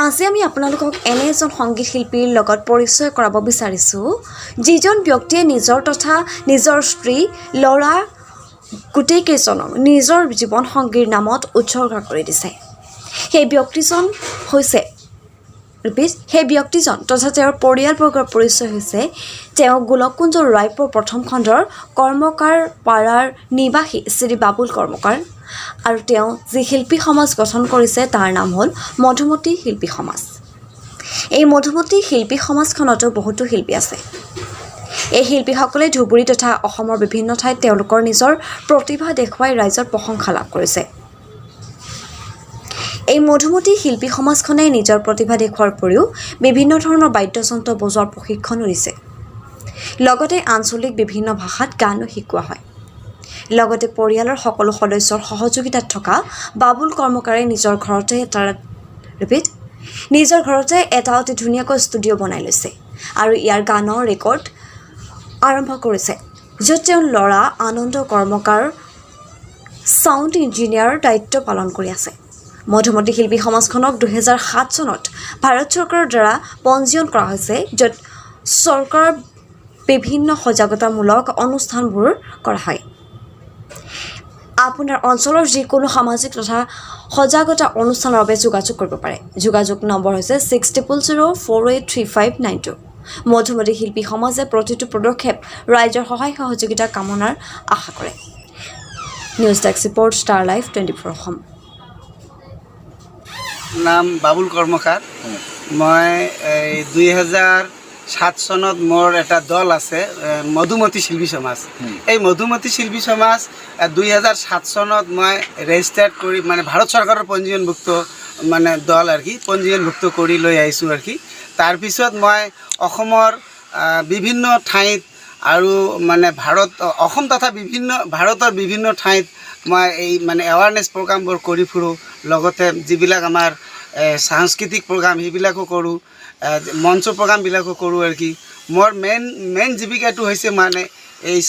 আজি আমি আপোনালোকক এনে এজন সংগীত শিল্পীৰ লগত পৰিচয় কৰাব বিচাৰিছোঁ যিজন ব্যক্তিয়ে নিজৰ তথা নিজৰ স্ত্ৰী ল'ৰা গোটেইকেইজনক নিজৰ জীৱন সংগীৰ নামত উৎসৰ্গা কৰি দিছে। সেই ব্যক্তিজন তথা তেওঁৰ পৰিয়ালবৰ্গৰ পৰিচয় হৈছে তেওঁ গোলককুঞ্জ ৰায়পুৰ প্ৰথম খণ্ডৰ কৰ্মকাৰ পাৰাৰ নিবাসী শ্ৰী বাবুল কৰ্মকাৰ আৰু তেওঁ যি শিল্পী সমাজ গঠন কৰিছে তাৰ নাম হ'ল মধুমতী শিল্পী সমাজ। এই মধুমতী শিল্পী সমাজখনতো বহুতো শিল্পী আছে। এই শিল্পীসকলে ধুবুৰী তথা অসমৰ বিভিন্ন ঠাইত তেওঁলোকৰ নিজৰ প্ৰতিভা দেখুৱাই ৰাইজৰ প্ৰশংসা লাভ কৰিছে। এই মধুমতী শিল্পী সমাজখনে নিজৰ প্ৰতিভা দেখুওৱাৰ উপৰিও বিভিন্ন ধৰণৰ বাদ্যযন্ত্ৰ বজোৱাৰ প্ৰশিক্ষণো দিছে। লগতে আঞ্চলিক বিভিন্ন ভাষাত গানো শিকোৱা হয়। লগতে পৰিয়ালৰ সকলো সদস্যৰ সহযোগিতাত থকা বাবুল কৰ্মকাৰে নিজৰ ঘৰতে এটা অতি ধুনীয়াকৈ ষ্টুডিঅ' বনাই লৈছে আৰু ইয়াৰ গানৰ ৰেকৰ্ড আৰম্ভ কৰিছে, য'ত তেওঁৰ ল'ৰা আনন্দ কৰ্মকাৰ ছাউণ্ড ইঞ্জিনিয়াৰ দায়িত্ব পালন কৰি আছে। মধুমতী শিল্পী সমাজখনক 2007 চনত ভাৰত চৰকাৰৰ দ্বাৰা পঞ্জীয়ন কৰা হৈছে, য'ত চৰকাৰৰ বিভিন্ন সজাগতামূলক অনুষ্ঠানবোৰ কৰা হয়। আপোনাৰ অঞ্চলৰ যিকোনো সামাজিক তথা সজাগতা অনুষ্ঠানৰ বাবে যোগাযোগ কৰিব পাৰে। যোগাযোগ নম্বৰ হৈছে 6004835592। মধুমতী শিল্পী সমাজে প্ৰতিটো পদক্ষেপ ৰাইজৰ সহায় সহযোগিতা কামনাৰ আশা কৰে। News desk report star live 24 Assam. নাম বাবুল কৰ্মকাৰ। মই 2007 চনত মোৰ এটা দল আছে মধুমতী শিল্পী সমাজ। এই মধুমতী শিল্পী সমাজ 2007 চনত মই ৰেজিষ্টাৰ্ড কৰি মানে ভাৰত চৰকাৰৰ পঞ্জীয়নভুক্ত মানে দল আৰু কি পঞ্জীয়নভুক্ত কৰি লৈ আহিছোঁ আৰু কি। তাৰপিছত মই অসমৰ বিভিন্ন ঠাইত আৰু মানে অসম তথা ভাৰতৰ বিভিন্ন ঠাইত মই এই মানে এৱাৰনেছ প্ৰগ্ৰামবোৰ কৰি ফুৰোঁ। লগতে যিবিলাক আমাৰ সাংস্কৃতিক প্ৰগ্ৰাম সেইবিলাকো কৰোঁ, মঞ্চ প্ৰগ্ৰামবিলাকো কৰোঁ আৰু কি। মোৰ মেইন জীৱিকাটো হৈছে মানে এই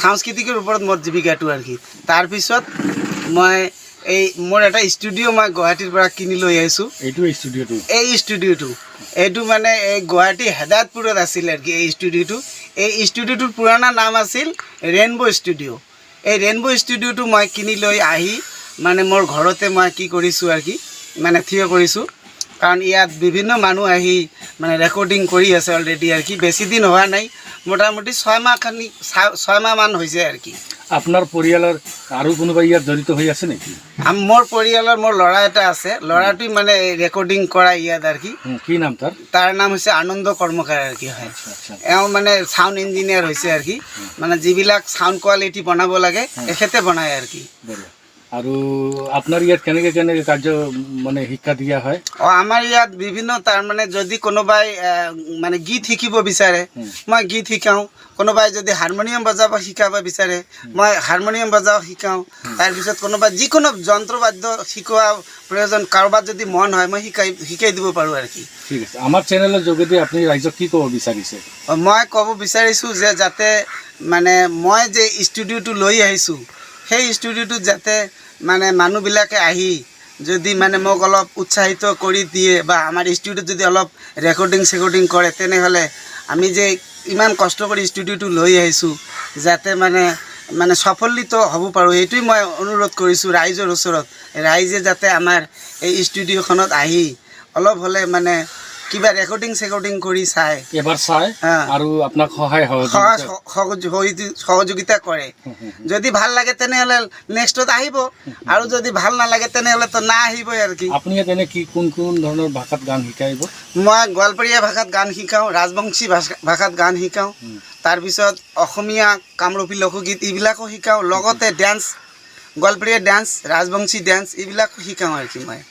সাংস্কৃতিকৰ ওপৰত মোৰ জীৱিকাটো আৰু কি। তাৰপিছত মই মোৰ এটা ষ্টুডিঅ' মই গুৱাহাটীৰ পৰা কিনি লৈ আহিছোঁ। এই ষ্টুডিঅ'টো মানে এই গুৱাহাটী হেদায়তপুৰত আছিল আৰু কি। এই ষ্টুডিঅ'টোৰ পুৰণা নাম আছিল ৰেইনবো ষ্টুডিঅ'। এই ৰেইনবো ষ্টুডিঅ'টো মই কিনি লৈ আহি মানে মোৰ ঘৰতে মই কি কৰিছোঁ আৰু কি মানে থিয় কৰিছোঁ, কাৰণ ইয়াত বিভিন্ন মানুহ আহি মানে ৰেকৰ্ডিং কৰি আছে অলৰেডি আৰু কি। বেছি দিন হোৱা নাই, মোটামুটি 6 মাহমান হৈছে আৰু কি। আপোনাৰ পৰিয়ালৰ আৰু কোনোবা ইয়াত জড়িত হৈ আছে নেকি? মোৰ পৰিয়ালৰ মোৰ ল'ৰা এটা আছে, ল'ৰাটোৱে মানে ৰেকৰ্ডিং কৰা ইয়াত আৰু কি। কি নাম তাৰ? তাৰ নাম হৈছে আনন্দ কৰ্মকাৰ আৰু কি হয়। এওঁ মানে ছাউণ্ড ইঞ্জিনিয়াৰ হৈছে আৰু কি। মানে যিবিলাক ছাউণ্ড কোৱালিটি বনাব লাগে এখেতে বনায় আৰু কি। আৰু আপোনাৰ ইয়াত কেনেকৈ কাৰ্য মানে শিক্ষা দিয়া হয়? আমাৰ ইয়াত বিভিন্ন তাৰমানে যদি কোনোবাই মানে গীত শিকিব বিচাৰে মই গীত শিকাওঁ। কোনোবাই যদি হাৰমনিয়াম বজাব শিকাব বিচাৰে মই হাৰমনিয়াম বজাব শিকাওঁ। তাৰপিছত কোনোবাই যিকোনো যন্ত্ৰবাদ্য শিকোৱা প্ৰয়োজন কাৰোবাৰ যদি মন হয় মই শিকাই দিব পাৰোঁ আৰু কি। ঠিক আছে, আমাৰ চেনেলৰ যোগেদি আপুনি ৰাইজক কি ক'ব বিচাৰিছে? মই ক'ব বিচাৰিছোঁ যে যাতে মানে মই যে ষ্টুডিঅ'টো লৈ আহিছোঁ সেই ষ্টুডিঅ'টোত যাতে মানে মানুহবিলাকে আহি যদি মানে মোক অলপ উৎসাহিত কৰি দিয়ে বা আমাৰ ষ্টুডিঅ'ত যদি অলপ ৰেকৰ্ডিং কৰে, তেনেহ'লে আমি যে ইমান কষ্ট কৰি ষ্টুডিঅ'টো লৈ আহিছোঁ যাতে মানে সফলিত হ'ব পাৰোঁ, সেইটোৱে মই অনুৰোধ কৰিছোঁ ৰাইজৰ ওচৰত। ৰাইজে যাতে আমাৰ এই ষ্টুডিঅ'খনত আহি অলপ হ'লে মানে কিবা ৰেকৰ্ডিং কৰি এবাৰ চাই আৰু আপোনাক সহযোগিতা কৰে। যদি ভাল লাগে তেনেহ'লে নেক্সটত আহিব, আৰু যদি ভাল নালাগে তেনেহ'লেতো নাহিবই আৰু কি। আপুনি ইয়াত এনে কোন ধৰণৰ ভাষাত গান শিকাইব? মই গোৱালপৰীয়া ভাষাত গান শিকাওঁ, ৰাজবংশী ভাষাত গান শিকাওঁ, তাৰপিছত অসমীয়া কামৰূপী লোকগীত এইবিলাকো শিকাওঁ। লগতে ডান্স, গোৱালপৰীয়া ডান্স, ৰাজবংশী ডান্স এইবিলাকো শিকাওঁ আৰু কি মই।